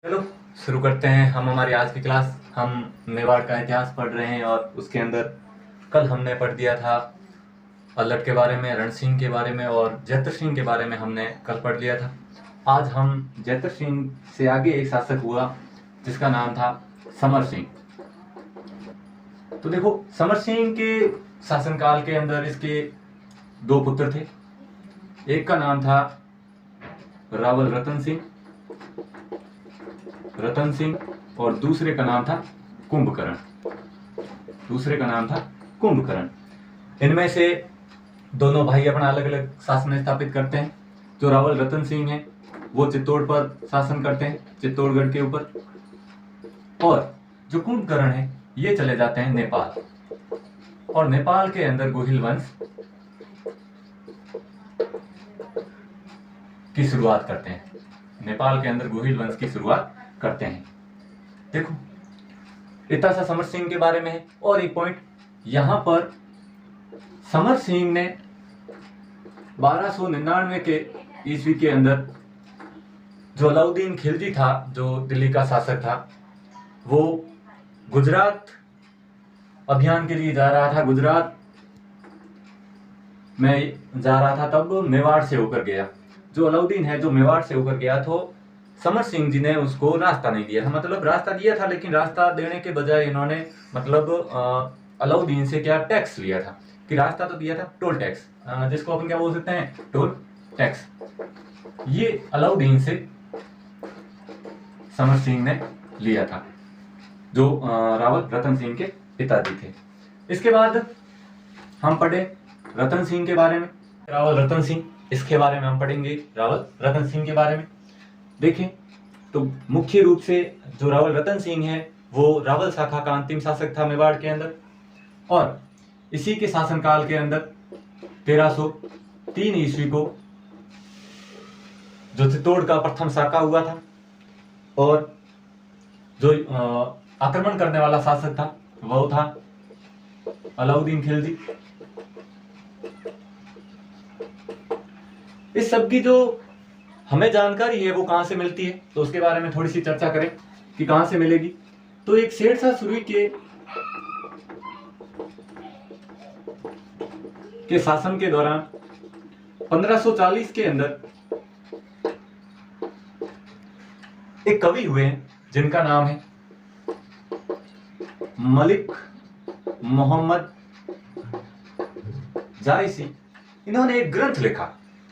चलो शुरू करते हैं हम हमारी आज की क्लास। हम मेवाड़ का इतिहास पढ़ रहे हैं और उसके अंदर कल हमने पढ़ दिया था अल्लट के बारे में, रण सिंह के बारे में और जैतर सिंह के बारे में हमने कल पढ़ लिया था। आज हम जैतर सिंह से आगे एक शासक हुआ जिसका नाम था समर सिंह। तो देखो, समर सिंह के शासनकाल के अंदर इसके दो पुत्र थे। एक का नाम था रावल रतन सिंह और दूसरे का नाम था कुंभकर्ण। इनमें से दोनों भाई अपना अलग अलग शासन स्थापित करते हैं। जो रावल रतन सिंह है वो चित्तौड़ पर शासन करते हैं, चित्तौड़गढ़ के ऊपर, और जो कुंभकर्ण है ये चले जाते हैं नेपाल, और नेपाल के अंदर गोहिल वंश की शुरुआत करते हैं। देखो, इतना सा समर सिंह के बारे में है। और एक पॉइंट यहां पर, समर सिंह ने 1299 के ईस्वी के अंदर जो अलाउद्दीन खिलजी था, जो दिल्ली का शासक था, वो गुजरात अभियान के लिए जा रहा था, गुजरात में जा रहा था, तब मेवाड़ से होकर गया। जो अलाउद्दीन है जो मेवाड़ से होकर गया, तो समर सिंह जी ने उसको रास्ता नहीं दिया था। मतलब रास्ता दिया था, लेकिन रास्ता देने के बजाय इन्होंने अलाउद्दीन से क्या टैक्स लिया था, कि रास्ता तो दिया था, टोल टैक्स, जिसको अपन क्या बोल सकते हैं, टोल टैक्स। ये अलाउद्दीन से समर सिंह ने लिया था, जो रावल रतन सिंह के पिताजी थे। इसके बाद हम पढ़े रतन सिंह के बारे में, रावल रतन सिंह, इसके बारे में हम पढ़ेंगे रावल रतन सिंह के बारे में। देखें तो मुख्य रूप से जो रावल रतन सिंह है वो रावल शाखा का अंतिम शासक था मेवाड़ के अंदर, और इसी के शासनकाल के अंदर 1303 ईस्वी को जो चित्तौड़ का प्रथम शाखा हुआ था, और जो आक्रमण करने वाला शासक था वो था अलाउद्दीन खिलजी। इस सब की जो हमें जानकारी है वो कहां से मिलती है, तो उसके बारे में थोड़ी सी चर्चा करें कि कहां से मिलेगी। तो एक शेरशाह सूरी के शासन के दौरान 1540 के अंदर एक कवि हुए हैं जिनका नाम है मलिक मोहम्मद जायसी। इन्होंने एक ग्रंथ लिखा,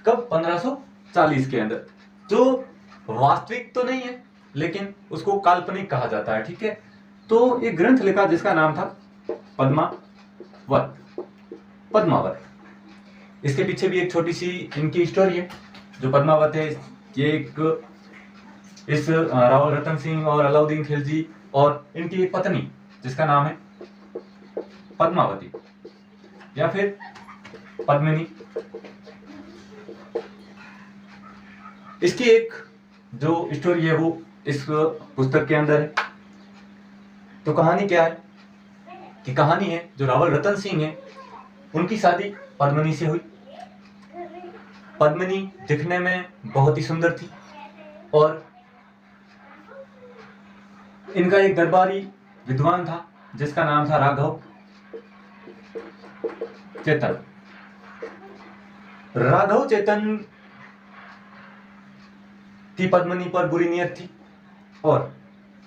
कब? 1540 के अंदर, जो वास्तविक तो नहीं है लेकिन उसको काल्पनिक कहा जाता है, ठीक है। तो एक ग्रंथ लिखा जिसका नाम था पद्मावत। इसके पीछे भी एक छोटी सी इनकी स्टोरी है। जो पद्मावत है, ये एक इस रावल रतन सिंह और अलाउद्दीन खिलजी और इनकी एक पत्नी जिसका नाम है पद्मावती या फिर पद्मिनी, इसकी एक जो स्टोरी है वो इस पुस्तक के अंदर है। तो कहानी क्या है कि कहानी है जो रावल रतन सिंह है उनकी शादी पद्मिनी से हुई। पद्मिनी दिखने में बहुत ही सुंदर थी, और इनका एक दरबारी विद्वान था जिसका नाम था राघव चेतन की पद्मिनी पर बुरी नियत थी, और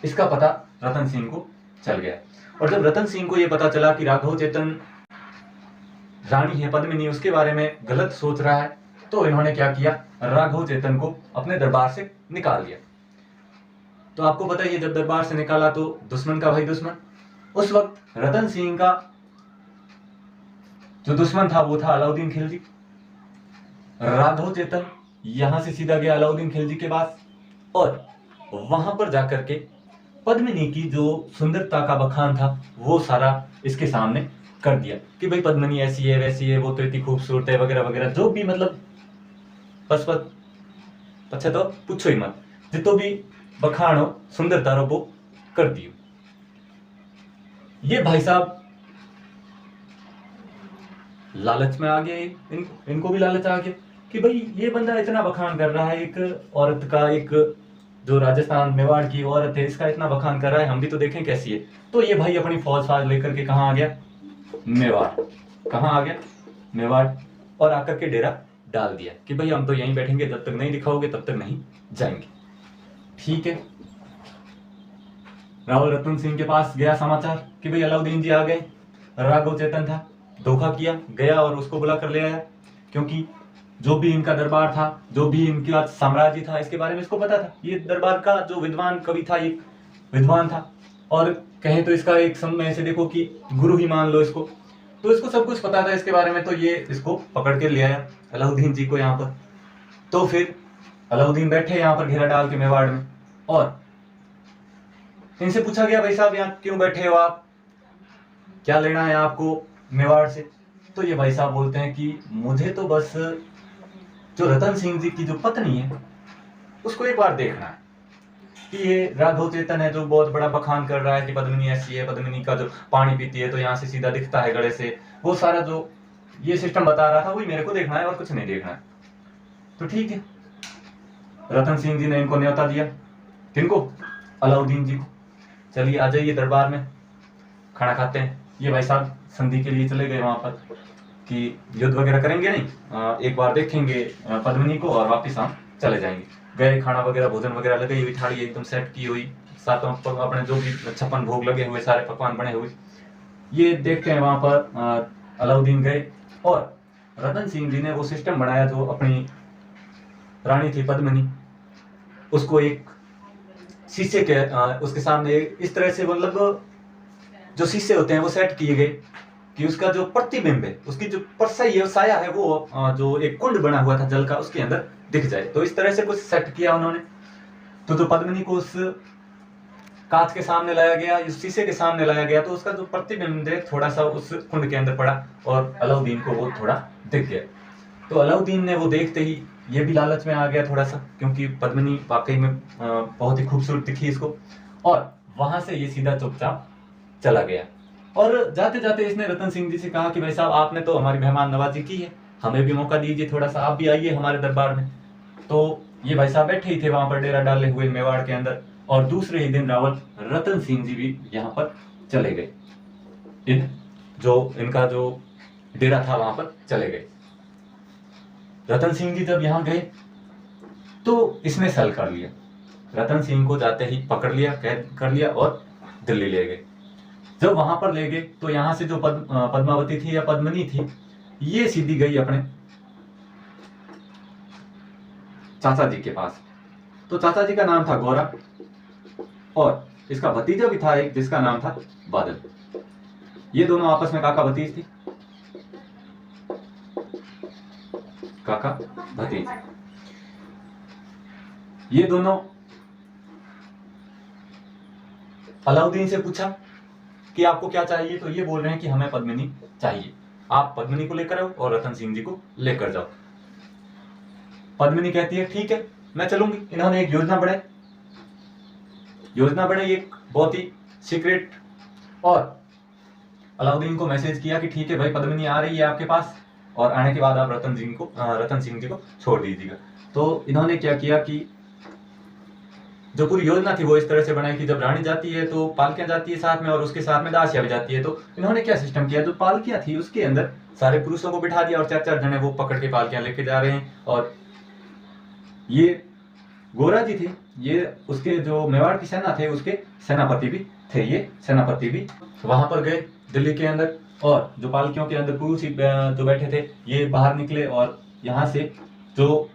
इसका पता रतन सिंह को चल गया। और जब रतन सिंह को यह पता चला कि राघव चेतन रानी है पद्मिनी उसके बारे में गलत सोच रहा है, तो इन्होंने क्या किया, राघव चेतन को अपने दरबार से निकाल दिया। तो आपको पता ही है, जब दरबार से निकाला तो दुश्मन का भाई दुश्मन। उस वक्त रतन सिंह का जो दुश्मन था वो था अलाउद्दीन खिलजी। राघव चेतन यहां से सीधा गया अलाउद्दीन खिलजी के पास, और वहां पर जाकर के पद्मिनी की जो सुंदरता का बखान था वो सारा इसके सामने कर दिया कि भाई पद्मिनी ऐसी है वैसी है, वो तो इतनी खूबसूरत है वगैरह वगैरह, जो भी मतलब बस अच्छा तो पूछो ही मत, जितो भी बखानो सुंदरता रो वो कर दियो। ये भाई साहब लालच में आ गए, इनको भी लालच आ गया कि भाई ये बंदा इतना बखान कर रहा है एक औरत का, एक जो राजस्थान मेवाड़ की औरत है इसका इतना बखान कर रहा है, हम भी तो देखें कैसी है। तो ये भाई अपनी फौज लेकर के कहाँ आ गया, मेवाड़। कहाँ आ गया, मेवाड़। और आकर के डेरा डाल दिया कि भाई हम तो यहीं बैठेंगे, जब तक नहीं दिखाओगे तब तक नहीं जाएंगे। ठीक है, रावल रतन सिंह के पास गया समाचार कि भाई अलाउद्दीन जी आ गए। राघव चेतन था, धोखा किया, गया और उसको बुला कर ले आया, क्योंकि जो भी इनका दरबार था, जो भी इनका साम्राज्य था, इसके बारे में इसको पता था। ये दरबार का जो विद्वान कवि था, ये विद्वान था, और कहें तो इसका एक समय से देखो कि गुरु ही मान लो इसको। तो इसको सब कुछ पता था इसके बारे में, तो ये इसको पकड़ के ले आया अलाउद्दीन जी को यहाँ पर। तो फिर अलाउद्दीन बैठे यहाँ पर घेरा डाल के मेवाड़ में, और इनसे पूछा गया भाई साहब यहाँ क्यों बैठे हो आप, क्या लेना है आपको मेवाड़ से। तो ये भाई साहब बोलते हैं कि मुझे तो बस जो रतन सिंह जी की जो पत्नी है उसको एक बार देखना है, कि ये राघव चेतन है जो बहुत बड़ा बखान कर रहा है कि पद्मिनी ऐसी है, पद्मिनी का जो पानी पीती है तो यहाँ से सीधा दिखता है गले से, वो सारा जो ये सिस्टम बता रहा था वही मेरे को देखना है और कुछ नहीं देखना है। तो ठीक है, रतन सिंह जी ने इनको न्योता दिया, किनको, अलाउद्दीन जी को, चलिए आ जाइए दरबार में, खाना खाते हैं। ये भाई साहब संधि के लिए चले गए वहां पर कि युद्ध वगैरह करेंगे नहीं, एक बार देखेंगे पद्मिनी को और वापिस हम चले जाएंगे। गए, खाना वगैरह भोजन वगैरह लगी हुई थाली एकदम सेट की हुई, सातों अपने जो भी 56 भोग लगे हुए, सारे पकवान बने हुए। ये देखते हैं वहां पर अलाउद्दीन गए और रतन सिंह जी ने वो सिस्टम बनाया जो अपनी रानी थी पद्मिनी, उसको एक शीशे के उसके सामने इस तरह से, मतलब जो शीशे होते हैं वो सेट किए गए कि उसका जो प्रतिबिंब है, उसकी जो परछाई है, साया है, वो जो एक कुंड बना हुआ था जल का उसके अंदर दिख जाए। तो इस तरह से कुछ सेट किया उन्होंने। तो जो पद्मिनी को उस कांच के सामने लाया गया, उस शीशे के सामने लाया गया, तो उसका जो प्रतिबिंब है थोड़ा सा उस कुंड के अंदर पड़ा और अलाउद्दीन को वो थोड़ा दिख गया। तो अलाउद्दीन ने वो देखते ही ये भी लालच में आ गया थोड़ा सा, क्योंकि पद्मिनी वाकई में बहुत ही खूबसूरत दिखी इसको, और वहां से ये सीधा चुपचाप चला गया। और जाते जाते इसने रतन सिंह जी से कहा कि भाई साहब आपने तो हमारी मेहमान नवाजी की है, हमें भी मौका दीजिए थोड़ा सा, आप भी आइए हमारे दरबार में। तो ये भाई साहब बैठे ही थे वहां पर डेरा डाले हुए मेवाड़ के अंदर, और दूसरे ही दिन रावल रतन सिंह जी भी यहाँ पर चले गए, जो इनका जो डेरा था वहां पर चले गए। रतन सिंह जी जब यहाँ गए तो इसने सल कर लिया, रतन सिंह को जाते ही पकड़ लिया, कैद कर लिया और दिल्ली ले गए। जब वहां पर ले गए तो यहाँ से जो पद्मावती थी या पद्मिनी थी, ये सीधी गई अपने चाचा जी के पास। तो चाचा जी का नाम था गौरा, और इसका भतीजा भी था एक जिसका नाम था बादल। ये दोनों आपस में काका भतीज थी, काका भतीज। ये दोनों अलाउद्दीन से पूछा कि आपको क्या चाहिए, तो ये बोल रहे हैं कि हमें पद्मिनी चाहिए, आप पद्मिनी को लेकर आओ और रतन सिंह जी को लेकर जाओ। पद्मिनी कहती है ठीक है मैं चलूंगी। इन्होंने एक योजना बनाई एक बहुत ही सीक्रेट, और अलाउद्दीन को मैसेज किया कि ठीक है भाई पद्मिनी आ रही है आपके पास, और आने के बाद आप रतन सिंह जी को छोड़ दीजिएगा। तो इन्होंने क्या किया कि जो पूरी योजना थी वो इस तरह से बनाई कि जब रानी जाती है तो पालकियां जाती है साथ में, और उसके साथ में दासियां भी जाती है। तो इन्होंने क्या सिस्टम किया, जो पालकियां थी उसके अंदर सारे पुरुषों को बिठा दिया और 4-4 जने वो पकड़ के पालकियां लेके जा रहे हैं। और ये गोरा जी थे, ये उसके जो मेवाड़ की सेना थे उसके सेनापति भी थे। ये सेनापति भी वहां पर गए दिल्ली के अंदर, और जो पालकियों के अंदर पुरुष जो बैठे थे ये बाहर निकले, और यहाँ से जो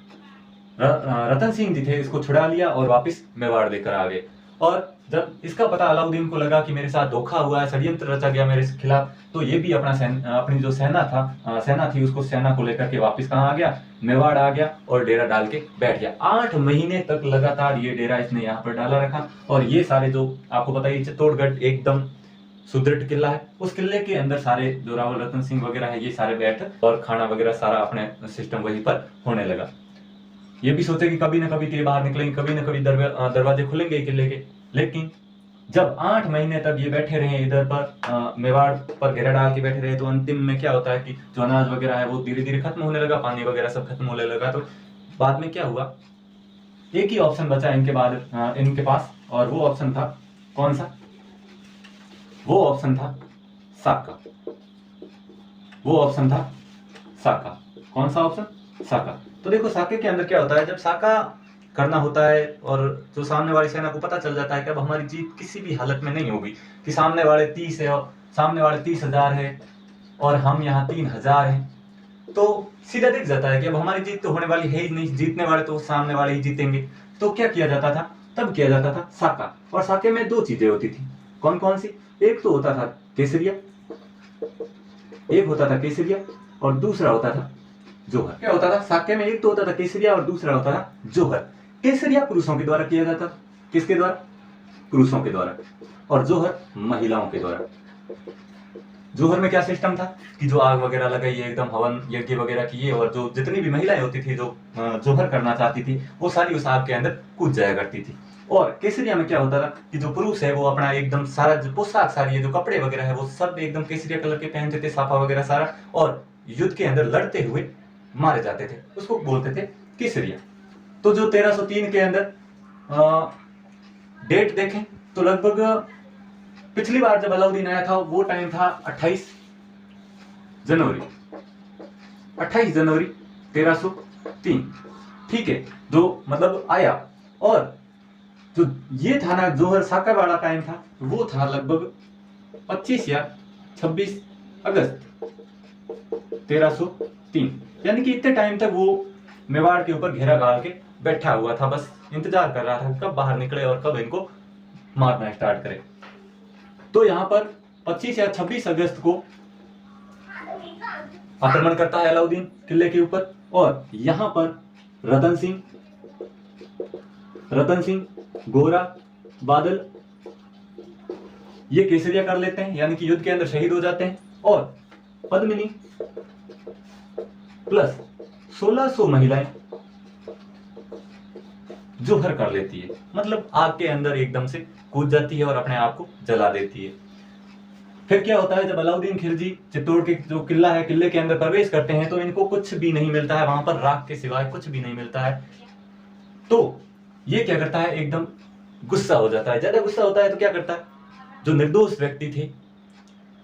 रतन सिंह जी थे इसको छुड़ा लिया और वापस मेवाड़ लेकर आ गए। और जब इसका पता अलाउद्दीन को लगा कि मेरे साथ धोखा हुआ है, षड्यंत्र रचा गया मेरे खिलाफ, तो ये भी अपनी जो सेना थी उसको सेना को लेकर के वापस कहाँ आ गया, मेवाड़ आ गया, और डेरा डाल के बैठ गया। 8 महीने तक लगातार ये डेरा इसने यहाँ पर डाला रखा। और ये सारे जो आपको पता है चित्तौड़गढ़ एकदम सुदृढ़ किला है, उस किले के अंदर सारे जो रावल रतन सिंह वगैरह है ये सारे बैठ, और खाना वगैरह सारा अपने सिस्टम वहीं पर होने लगा। ये भी सोचे कि कभी ना कभी ये बाहर निकलेंगे, कभी ना कभी दरवाजे खुलेंगे किले के। लेकिन जब 8 महीने तक ये बैठे रहे इधर पर मेवाड़ पर घेरा डाल के बैठे रहे, तो अंतिम में क्या होता है कि जो अनाज वगैरह है वो धीरे धीरे खत्म होने लगा, पानी वगैरह सब खत्म होने लगा। तो बाद में क्या हुआ, एक ही ऑप्शन बचा इनके बाद इनके पास, और वो ऑप्शन था कौन सा? वो ऑप्शन था साका। वो ऑप्शन था साका। कौन सा ऑप्शन? साका। तो देखो साके के अंदर क्या होता है, जब साका करना होता है और जो सामने वाली सेना को पता चल जाता है कि अब हमारी जीत किसी भी हालत में नहीं होगी, कि सामने वाले 30 है और सामने वाले 30,000 है और हम यहाँ 3,000 हैं, तो सीधा दिख जाता है कि अब हमारी जीत तो होने वाली है ही नहीं, जीतने वाले तो सामने वाले ही जीतेंगे। तो क्या किया जाता था? तब किया जाता था साका। और साके में दो चीजें होती थी। कौन कौन सी? एक तो होता था केसरिया, एक होता था केसरिया और दूसरा होता था जोहर। क्या होता था साके में? एक तो होता था केसरिया और दूसरा होता था जोहर। केसरिया पुरुषों के द्वारा किया जाता। किसके द्वारा? पुरुषों के द्वारा। और जोहर महिलाओं के द्वारा। जोहर में क्या सिस्टम था कि जो आग वगैरह लगाई, एकदम हवन यज्ञ वगैरह किए, और जो जितनी भी महिलाएं होती थी जो जोहर करना चाहती थी, वो सारी उस आग के अंदर कूद जाया करती थी। और केसरिया में क्या होता था कि जो पुरुष है वो अपना एकदम सारा जो पोशाक, सारी जो कपड़े वगैरह है वो सब एकदम केसरिया कलर के पहनते थे, साफा वगैरह सारा, और युद्ध के अंदर लड़ते हुए मारे जाते थे। उसको बोलते थे केसरिया। तो जो 1303 के अंदर डेट देखें तो लगभग पिछली बार जब अलाउद्दीन आया था वो टाइम था 28 जनवरी 1303। ठीक है, जो मतलब आया। और जो ये था ना जोहर साका वाला टाइम था, वो था लगभग 25 या 26 अगस्त 1303। यानी कि इतने टाइम तक वो मेवाड़ के ऊपर घेरा गाड़ के बैठा हुआ था, बस इंतजार कर रहा था कब बाहर निकले और कब इनको मारना स्टार्ट करे। तो यहाँ पर 25 या 26 अगस्त को आक्रमण करता है अलाउद्दीन किले के ऊपर, और यहाँ पर रतन सिंह, गोरा, बादल ये केसरिया कर लेते हैं, यानी कि युद्ध के अंदर शहीद हो जाते हैं। और पद्मिनी प्लस 1600 महिलाएं जोहर कर लेती है, मतलब आग के अंदर एकदम से कूद जाती है और अपने आप को जला देती है। फिर क्या होता है, जब अलाउद्दीन खिलजी चित्तौड़ के जो किला है, किले के अंदर प्रवेश करते हैं तो इनको कुछ भी नहीं मिलता है, वहां पर राख के सिवाय कुछ भी नहीं मिलता है। तो ये क्या करता है, एकदम गुस्सा हो जाता है। ज्यादा गुस्सा होता है तो क्या करता है, जो निर्दोष व्यक्ति थे,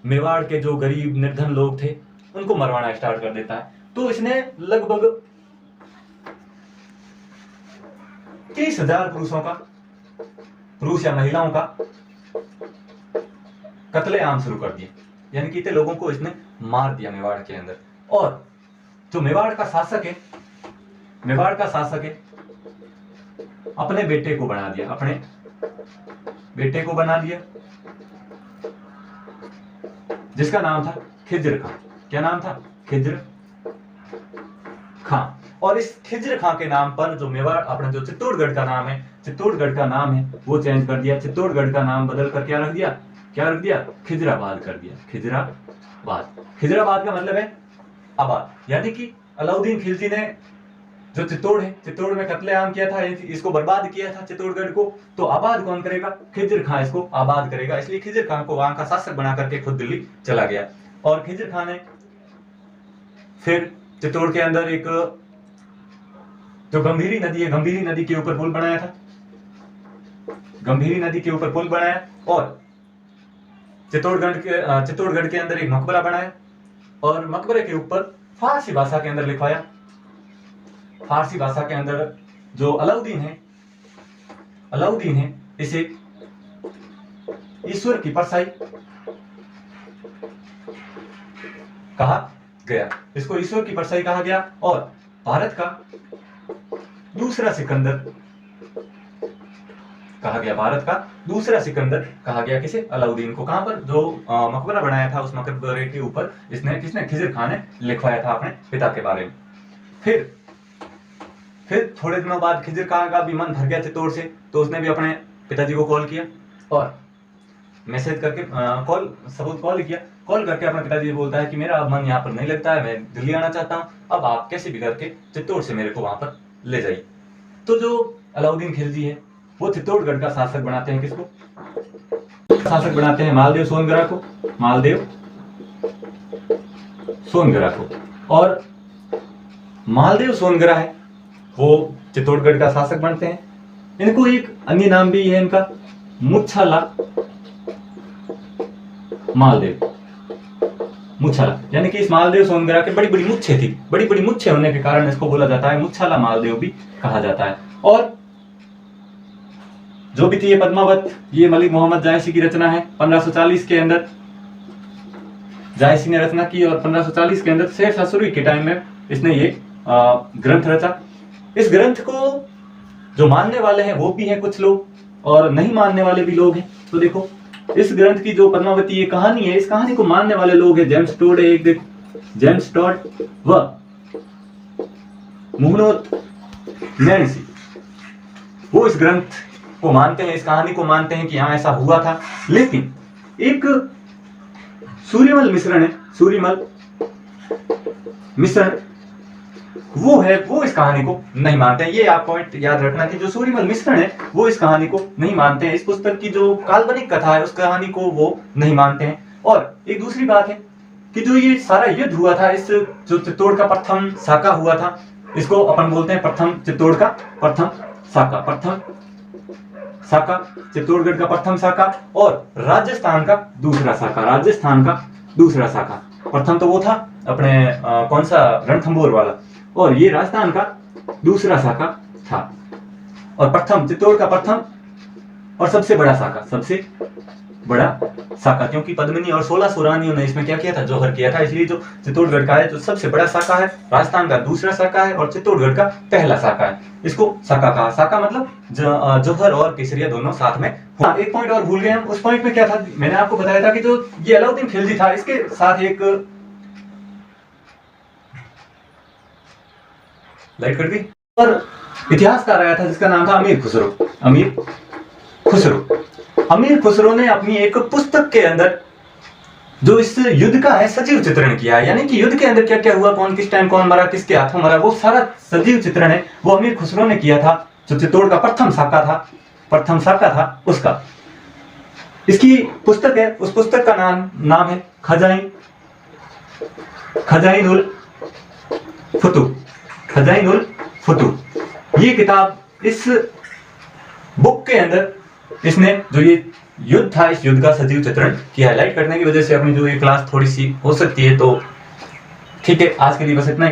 मेवाड़ के जो गरीब निर्धन लोग थे, उनको मरवाना स्टार्ट कर देता है। तो इसने लगभग 30,000 पुरुष या महिलाओं का कत्लेआम शुरू कर दिया, यानी कि इतने लोगों को इसने मार दिया मेवाड़ के अंदर। और जो मेवाड़ का शासक है अपने बेटे को बना दिया, जिसका नाम था खिज्र खां। क्या नाम था? खिज्र खां। और इस खिज्र खां के नाम पर जो मेवाड़, अपना जो चित्तौड़गढ़ का नाम है वो चेंज कर दिया। चित्तौड़गढ़ का नाम बदल कर क्या रख दिया? खिजराबाद कर दिया। खिजराबाद का मतलब है आबाद। यानी कि अलाउद्दीन खिलजी ने जो चित्तौड़ में कत्लेआम किया था, इसको बर्बाद किया था चित्तौड़गढ़ को, तो आबाद कौन करेगा? खिज्र खां इसको आबाद करेगा। इसलिए खिज्र खां को वहां का शासक बना करके खुद दिल्ली चला गया। और खिज्र खां ने फिर चित्तौड़ के अंदर एक जो गंभीरी नदी के ऊपर पुल बनाया था। और चित्तौड़गढ़ के अंदर एक मकबरा बनाया, और मकबरे के ऊपर फारसी भाषा के अंदर लिखवाया। फारसी भाषा के अंदर जो अलाउद्दीन है इसे ईश्वर की परछाई कहा गया। इसको ईश्वर की परछाई कहा गया। और भारत का दूसरा सिकंदर कहा गया किसे? अलाउद्दीन को। कहां पर? जो मकबरा बनाया था, उस मकबरे के ऊपर किसने? खिज्र खां ने लिखवाया था अपने पिता के बारे में। फिर थोड़े दिनों बाद खिज्र खां का भी मन भर गया चित्तौड़ से, तो उसने भी अपने पिताजी को कॉल किया और मैसेज करके कॉल करके अपने पिताजी बोलता है कि मेरा मन यहाँ पर नहीं लगता है, मैं दिल्ली आना चाहता हूँ, अब आप कैसे भी करके चित्तौड़ से मेरे को वहां पर ले जाइए। तो जो अलाउद्दीन खिलजी है वो चित्तौड़गढ़ का शासक बनाते हैं। किसको शासक बनाते हैं? मालदेव सोनगरा को। और मालदेव सोनगरा है वो चित्तौड़गढ़ का शासक बनते हैं। इनको एक अन्य नाम भी है इनका, मुच्छाला मालदेव। मुच्छाला यानी कि इस मालदेव सोनगरा के बड़ी बड़ी मुच्छे थी, बड़ी बड़ी मुच्छे होने के कारण इसको बोला जाता है मुच्छाला मालदेव भी कहा जाता है। और जो भी थी ये पद्मावत, ये मलिक मोहम्मद जायसी की रचना है। 1540 के अंदर जायसी ने रचना की और 1540 के अंदर शेर शाह सूरी के टाइम में इसने ये ग्रंथ रचा। इस ग्रंथ को जो मानने वाले हैं वो भी हैं कुछ लोग, और नहीं मानने वाले भी लोग हैं। तो देखो इस ग्रंथ की जो पद्मावती ये कहानी है, इस कहानी को मानने वाले लोग हैं जेम्स टोड है एक, देखो जेम्स टोड व मुहम्मद नैन्सी, वो इस ग्रंथ को मानते हैं, इस कहानी को मानते हैं कि हाँ ऐसा हुआ था। लेकिन एक सूर्यमल मिश्रण है, सूर्यमल मिश्रण वो है, वो इस कहानी को नहीं मानते हैं। ये आप पॉइंट याद रखना कि जो सूर्यमल मिश्रण है वो इस कहानी को नहीं मानते हैं। इस पुस्तक की जो काल्पनिक कथा है उस कहानी को वो नहीं मानते हैं। और एक दूसरी बात है कि जो ये सारा युद्ध हुआ था, इस जो चित्तौड़ का प्रथम साका हुआ था, इसको अपन बोलते हैं प्रथम चित्तौड़ का प्रथम साका, प्रथम साका, चित्तौड़गढ़ का प्रथम साका और राजस्थान का दूसरा साका, राजस्थान का दूसरा साका। प्रथम तो वो था अपने कौन सा रणथंभौर वाला, और ये राजस्थान का दूसरा साका था। और प्रथम चित्तौड़ का प्रथम और सबसे बड़ा साका, सबसे बड़ा साका, क्योंकि पद्मिनी और 1600 रानियों ने इसमें क्या किया था, जौहर किया था। इसलिए जो चित्तौड़गढ़ का है जो सबसे बड़ा साका है, राजस्थान का दूसरा साका है और चित्तौड़गढ़ का पहला साका है। इसको साका कहा। साका मतलब जौहर और केसरिया दोनों साथ में। हाँ, एक पॉइंट और भूल गए हम। उस पॉइंट में क्या था, मैंने आपको बताया था कि जो ये अलाउद्दीन खिलजी था, इसके साथ एक लाइट कर दी, और इतिहासकार आया था जिसका नाम था अमीर खुसरो। अमीर खुसरो, अमीर खुसरो ने अपनी एक पुस्तक के अंदर जो इस युद्ध का है सजीव चित्रण किया है, यानी कि युद्ध के अंदर क्या क्या हुआ, कौन किस टाइम कौन मरा, किसके हाथों मरा, वो सारा सजीव चित्रण है, वो अमीर खुसरो ने किया था। जो चित्तौड़ का प्रथम साका था, प्रथम साका था उसका इसकी पुस्तक है। उस पुस्तक का नाम है खजाइनुल फुतूह, खजाइनुल फुतूह। ये किताब, इस बुक के अंदर इसने जो ये युद्ध था, इस युद्ध का सजीव चित्रण किया है। लाइट करने की वजह से अपनी जो ये क्लास थोड़ी सी हो सकती है, तो ठीक है, आज के लिए बस इतना ही।